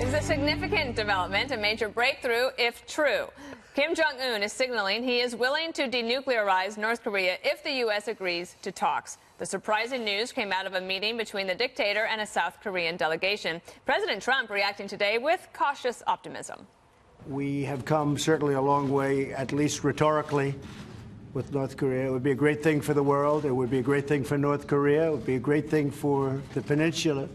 is a significant development, a major breakthrough if true. Kim Jong Un is signaling he is willing to denuclearize North Korea if the U.S. agrees to talks. The surprising news came out of a meeting between the dictator and a South Korean delegation. President Trump reacting today with cautious optimism. We have come certainly a long way, at least rhetorically, with North Korea. It would be a great thing for the world. It would be a great thing for North Korea. It would be a great thing for the peninsula.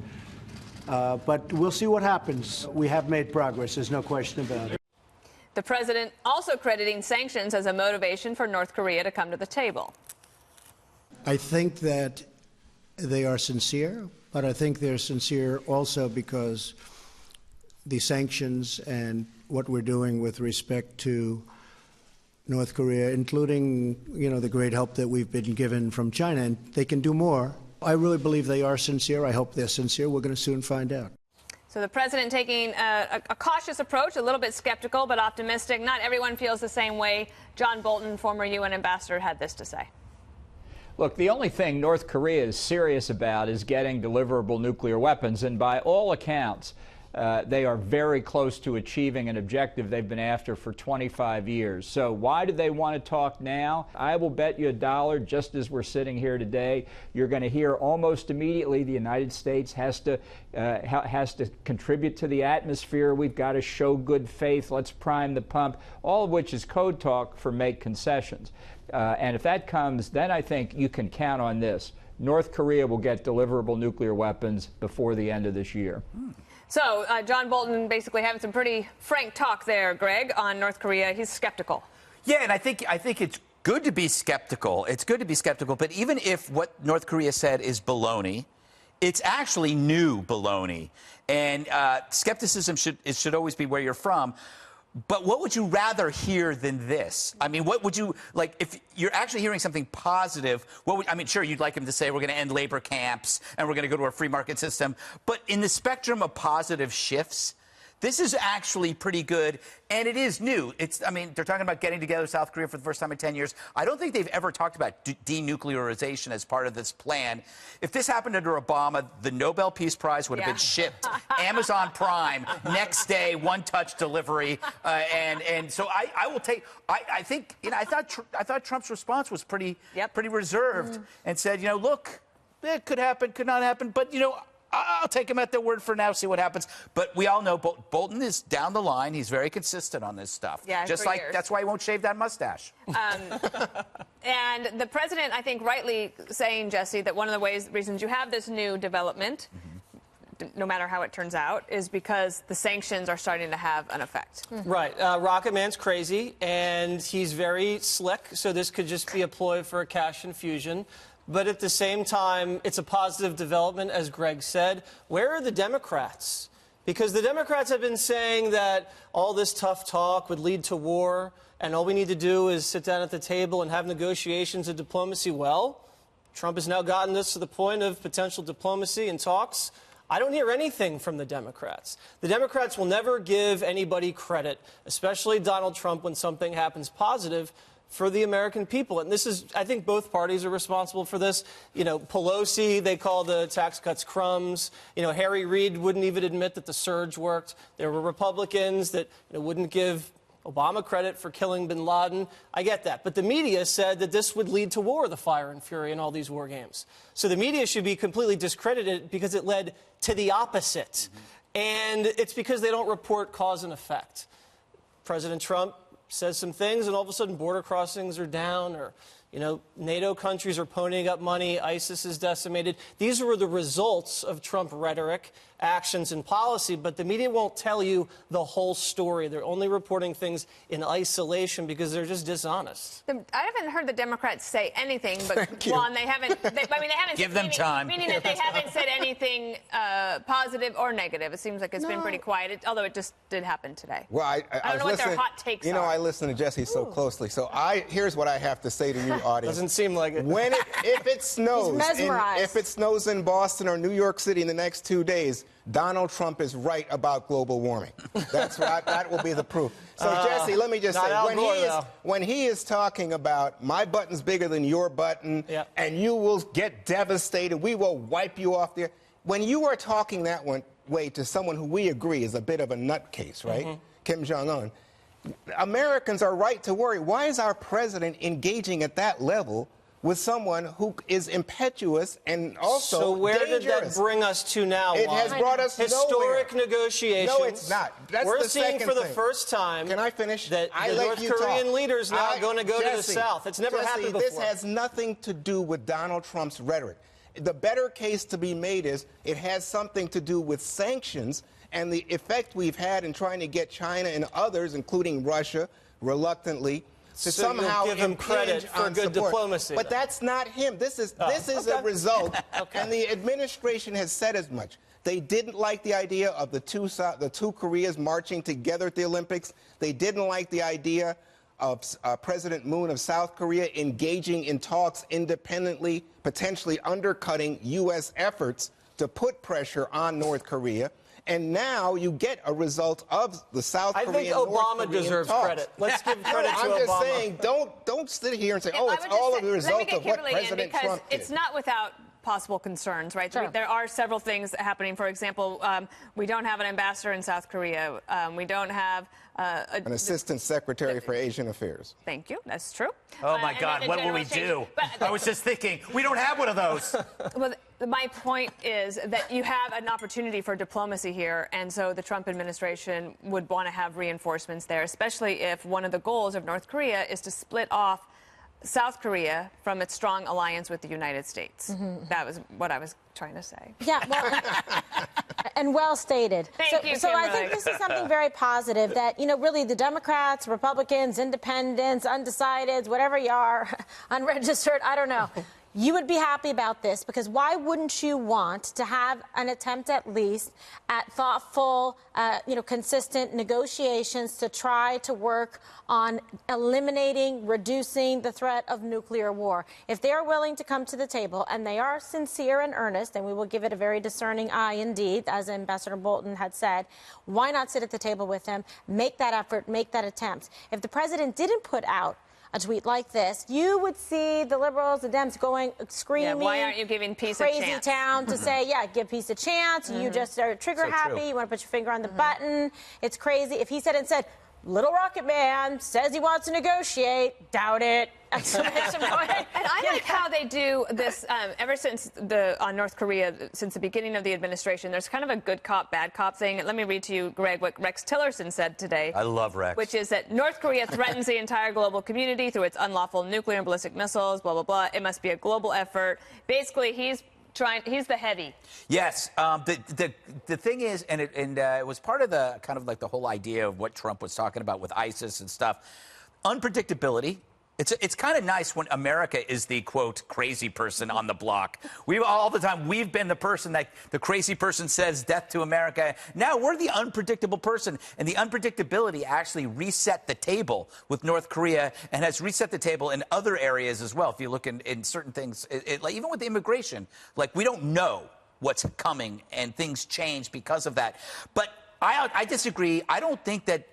But we'll see what happens. We have made progress. There's no question about it. The president also crediting sanctions as a motivation for North Korea to come to the table. I think that they are sincere, but I think they're sincere also because the sanctions and what we're doing with respect to North Korea, including, the great help that we've been given from China, and they can do more. I really believe they are sincere. I hope they're sincere. We're going to soon find out. So the president taking a cautious approach, a little bit skeptical but optimistic. Not everyone feels the same way. John Bolton, former UN ambassador, had this to say. Look, the only thing North Korea is serious about is getting deliverable nuclear weapons, and by all accounts, they are very close to achieving an objective they've been after for 25 years. So why do they want to talk now? I will bet you $1, just as we're sitting here today, you're going to hear almost immediately the United States has to contribute to the atmosphere. We've got to show good faith. Let's prime the pump, all of which is code talk for make concessions. And if that comes, then I think you can count on this. North Korea will get deliverable nuclear weapons before the end of this year. So, John Bolton basically having some pretty frank talk there, Greg, on North Korea. He's skeptical. Yeah, and I think it's good to be skeptical. It's good to be skeptical. But even if what North Korea said is baloney, it's actually new baloney. And skepticism should always be where you're from. But what would you rather hear than this? I mean, what would you, like, if you're actually hearing something positive, sure, you'd like him to say we're going to end labor camps and we're going to go to a free market system. But in the spectrum of positive shifts, this is actually pretty good, and it is new. They're talking about getting together South Korea for the first time in 10 years. I don't think they've ever talked about denuclearization as part of this plan. If this happened under Obama, the Nobel Peace Prize would have been shipped. Amazon Prime, next day, one-touch delivery, and so I will take. I think I thought Trump's response was pretty reserved and said, look, it could happen, could not happen, but I'll take him at their word for now, see what happens. But we all know Bolton is down the line. He's very consistent on this stuff. Yeah, just like years. That's why he won't shave that mustache. And the president, I think, rightly saying, Jesse, that one of the reasons you have this new development, no matter how it turns out, is because the sanctions are starting to have an effect. Right. Rocket Man's crazy, and he's very slick, so this could just be a ploy for a cash infusion. But at the same time, it's a positive development, as Greg said. Where are the Democrats? Because the Democrats have been saying that all this tough talk would lead to war, and all we need to do is sit down at the table and have negotiations and diplomacy. Well, Trump has now gotten this to the point of potential diplomacy and talks. I don't hear anything from the Democrats. The Democrats will never give anybody credit, especially Donald Trump, when something happens positive for the American people. And this is, I think both parties are responsible for this. Pelosi, they call the tax cuts crumbs. Harry Reid wouldn't even admit that the surge worked. There were Republicans that wouldn't give Obama credit for killing bin Laden. I get that. But the media said that this would lead to war, the fire and fury in all these war games. So the media should be completely discredited because it led to the opposite. And it's because they don't report cause and effect. President Trump says some things, and all of a sudden border crossings are down, or NATO countries are ponying up money, ISIS is decimated. These were the results of Trump rhetoric, actions, and policy, but the media won't tell you the whole story. They're only reporting things in isolation because they're just dishonest. I haven't heard the Democrats say anything, but Juan, they haven't. They haven't. Give them time. Meaning that they haven't said anything positive or negative. It seems like it's been pretty quiet, although it just did happen today. Well, I don't know what their hot takes are. I listen to Jesse so closely, so here's what I have to say to you, audience. Doesn't seem like it. If it snows in Boston or New York City in the next 2 days, Donald Trump is right about global warming. That will be the proof. So, Jesse, let me just say, when he is talking about my button's bigger than your button, and you will get devastated, we will wipe you off there. When you are talking that way to someone who we agree is a bit of a nutcase, right? Kim Jong Un. Americans are right to worry. Why is our president engaging at that level with someone who is impetuous and also So where dangerous? did that bring us to now? It has brought us historic nowhere. negotiations. No, it's not. That's We're the seeing second for the thing. first time. Can I finish? That I the let North you Korean talk. leaders now going to go to the South. It's never happened before. This has nothing to do with Donald Trump's rhetoric. The better case to be made is it has something to do with sanctions and the effect we've had in trying to get China and others, including Russia, reluctantly, to somehow give him credit for good diplomacy. But that's not him. This is a result, and the administration has said as much. They didn't like the idea of the two Koreas marching together at the Olympics. They didn't like the idea of President Moon of South Korea engaging in talks independently, potentially undercutting U.S. efforts to put pressure on North Korea. And now you get a result of the South Korean. I think Obama deserves credit. Let's give credit to Obama. I'm just saying, don't sit here and say, oh, it's all the result of what President Trump did. It's not without possible concerns, right? Sure. There are several things happening. For example, we don't have an ambassador in South Korea. We don't have an assistant secretary for Asian affairs. Thank you. That's true. Oh, my God. What will we do? I was just thinking, we don't have one of those. Well, my point is that you have an opportunity for diplomacy here, and so the Trump administration would want to have reinforcements there, especially if one of the goals of North Korea is to split off South Korea from its strong alliance with the United States. That was what I was trying to say. Yeah, well, and well stated. Thank you, so I think this is something very positive that, you know, really the Democrats, Republicans, independents, undecideds, whatever you are, unregistered, I don't know. You would be happy about this, because why wouldn't you want to have an attempt at least at thoughtful, consistent negotiations to try to work on eliminating, reducing the threat of nuclear war? If they are willing to come to the table and they are sincere and earnest, and we will give it a very discerning eye indeed, as Ambassador Bolton had said, why not sit at the table with them, make that effort, make that attempt? If the president didn't put out a tweet like this, you would see the liberals, the Dems going screaming. Yeah, why aren't you giving peace a chance? Crazy town to say, yeah, give peace a chance. You just are trigger happy. You want to put your finger on the button. It's crazy. If he said and said, Little Rocket Man says he wants to negotiate, doubt it. Exclamation point. And I like how they do this ever since on North Korea, since the beginning of the administration. There's kind of a good cop, bad cop thing. Let me read to you, Greg, what Rex Tillerson said today. I love Rex. Which is that North Korea threatens the entire global community through its unlawful nuclear and ballistic missiles, blah, blah, blah. It must be a global effort. Basically, he's the heavy. Yes. The thing is, and it was part of the kind of like the whole idea of what Trump was talking about with ISIS and stuff. Unpredictability. It's kind of nice when America is the, quote, crazy person on the block. All the time, we've been the person that the crazy person says death to America. Now we're the unpredictable person. And the unpredictability actually reset the table with North Korea and has reset the table in other areas as well. If you look in certain things, like even with immigration, like we don't know what's coming and things change because of that. But I disagree. I don't think that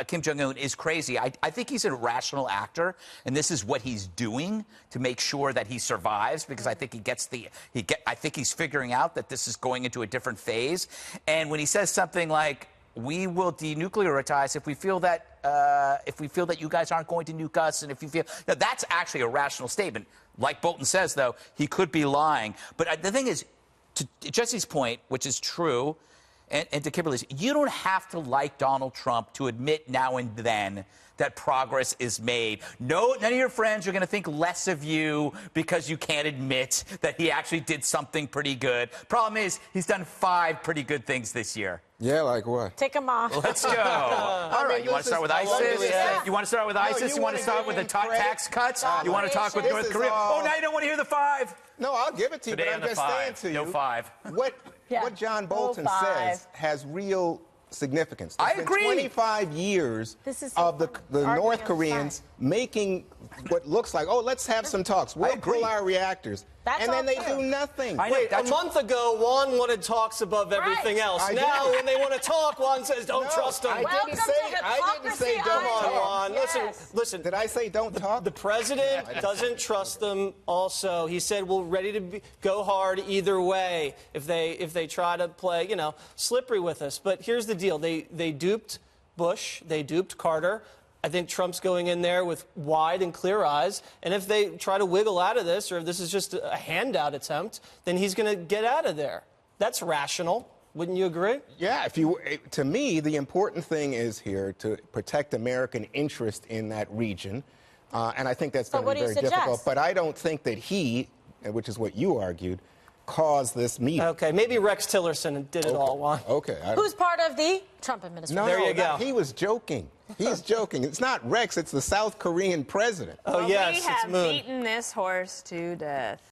Kim Jong Un is crazy. I think he's a rational actor, and this is what he's doing to make sure that he survives, because I think I think he's figuring out that this is going into a different phase. And when he says something like, "We will denuclearize if we feel that you guys aren't going to nuke us," and if you feel that's actually a rational statement. Like Bolton says, though, he could be lying. But the thing is, to Jesse's point, which is true. And to Kimberly's, you don't have to like Donald Trump to admit now and then that progress is made. No, none of your friends are going to think less of you because you can't admit that he actually did something pretty good. Problem is, he's done 5 pretty good things this year. Yeah, like what? Take them off. Let's go. All right, you want to start with ISIS? You want to start with ISIS? You want to start with the tax cuts? You want to talk with North Korea? Oh, now you don't want to hear the 5? No, I'll give it to you, but I'm just saying to you. No 5. What John Bolton says has real significance. I agree. 25 years of the North Koreans making what looks like, oh, let's have some talks. We'll pull our reactors. That's and then they true. do nothing. Wait, a month ago, Juan wanted talks above everything else. Now, when they want to talk, Juan says, don't trust them. I didn't say don't Come on, talk. Juan. Listen. Did I say don't talk? The president doesn't trust them also. He said we're ready to go hard either way if they try to play, slippery with us. But here's the deal. They duped Bush. They duped Carter. I think Trump's going in there with wide and clear eyes. And if they try to wiggle out of this, or if this is just a handout attempt, then he's going to get out of there. That's rational. Wouldn't you agree? Yeah. To me, the important thing is here to protect American interest in that region. And I think that's going to be very difficult. But I don't think that he, which is what you argued, caused this meeting. Okay, maybe Rex Tillerson did it all, Juan. Okay. Who's part of the Trump administration? No, there you go. He was joking. He's joking. It's not Rex, it's the South Korean president. Oh, yes, we have beaten this horse to death.